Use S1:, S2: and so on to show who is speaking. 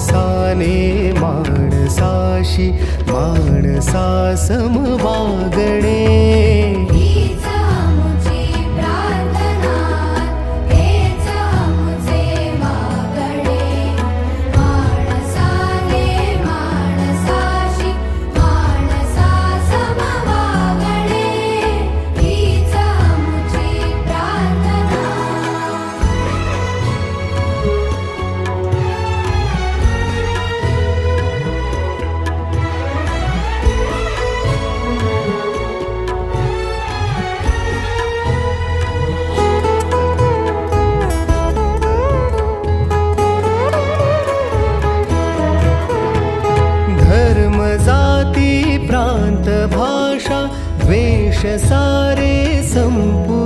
S1: माणसाने माणसाशी माणसा सम वागणे.
S2: हीच आमुची प्रार्थना, हेच आमुचे मागणे. माणसाने माणसाशी माणसा सम वागणे. हीच आमुची प्रार्थना.
S1: धर्म जाती प्रांत भाषा द्वेष सारे संपू